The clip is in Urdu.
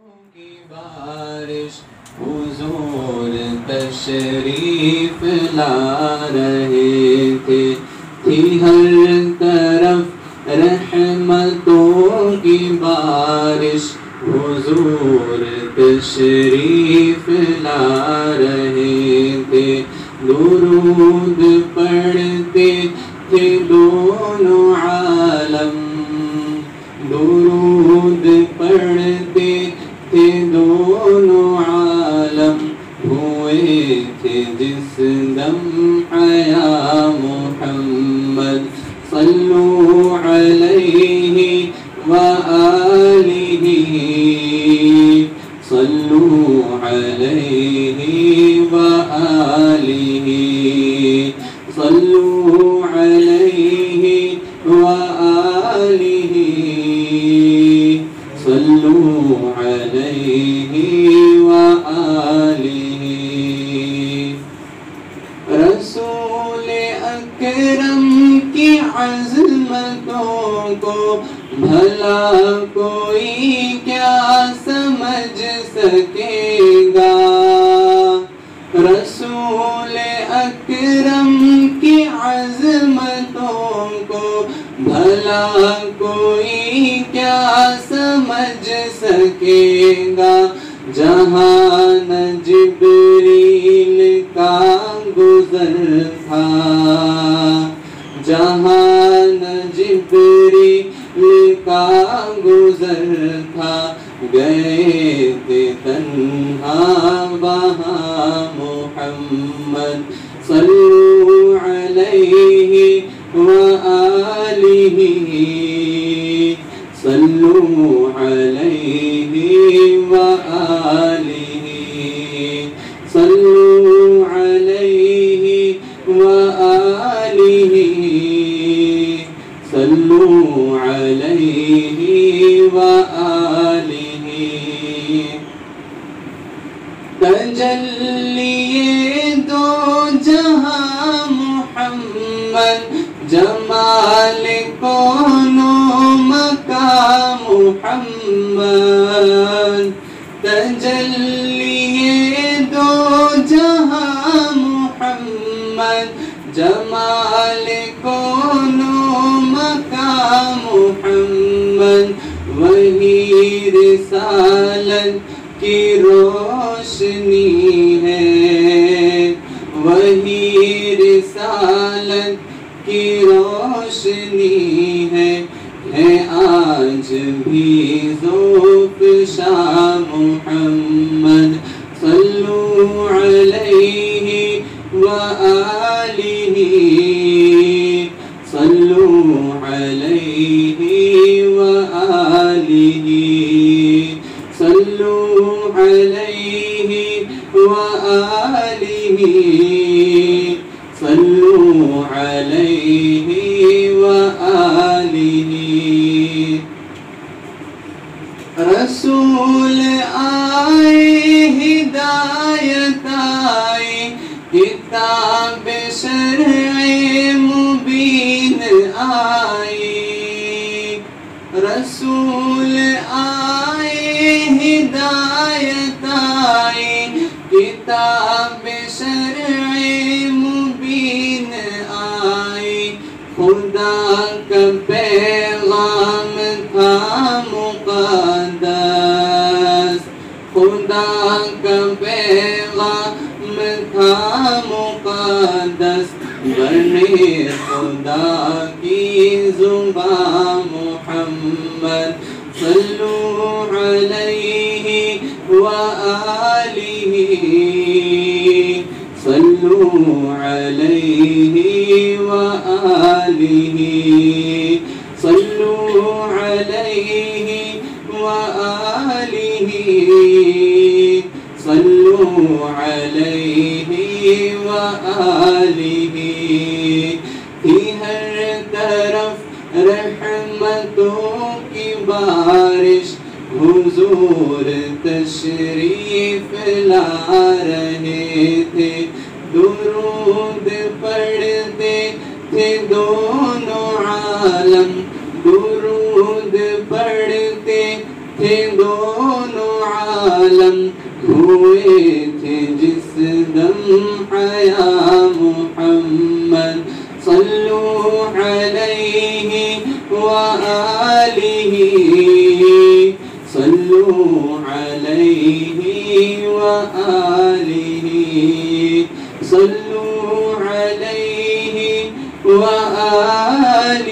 کی بارش حضور تشریف لا رہے تھے، تھی ہر طرف رحمتوں کی بارش حضور تشریف لا رہے تھے، درود پڑھتے تھے دونوں عالم، درود پڑھتے تھے دونوں عالم، ہوئے تھے جس دم حیا محمد، صلو علیہ وآلہ، صلو علیہ وآلہ، صلو علیہ وآلہ، صلو علیہ وآلہ۔ رسول اکرم کی عظمتوں کو بھلا کوئی کیا سمجھ سکے گا، رسول اکرم کی عظمتوں کو بھلا کوئی کیا سمجھ سکے گا، جہاں نہ جبریل کا گزر تھا، جہاں نہ جبریل کا گزر تھا، گئے تھے تنہا وہاں محمد، صلو علیہ وآلہ، صلو علیہ وآلہ، صلو علیہ وآلہ، صلو علیہ وآلہ۔ تجلی دو جہاں محمد، جمال کون و مکان محمد، تجلی دو جہاں محمد، جمال کون و مکان محمد، وہی رسالت کی روشنی ہے، وہی رسالت کی روشنی ہے آج بھی ذوق شاہ محمد، صلو علیہ وآلہ، صلو علیہ وآلہ، صلو علیہ وآلہ، صلو علیہ وآلہ۔ رسول آئے ہدایت آئے، کتاب شرع مبین آئی، رسول آئے ہدایت آئی، کتاب شرع مبین آئی، خدا کا پیغام تھا مقدس، خدا کا پیغام تھا مقدس، بنے خدا کی زبان محمد، صلو علیہ وآلہ، صلو علیہ وآلہ، صلو علیہ وآلہ، صلو علیہ وآلہ، تھی ہر طرف رحمتوں کی بارش حضور تشریف لا رہے تھے، درود پڑھتے تھے دونوں عالم، درود پڑھتے تھے دونوں ہوئے تھے جس دم حیا محمد صلو علیہ وآلہ صلو علیہ وآلہ صلو علیہ وآلہ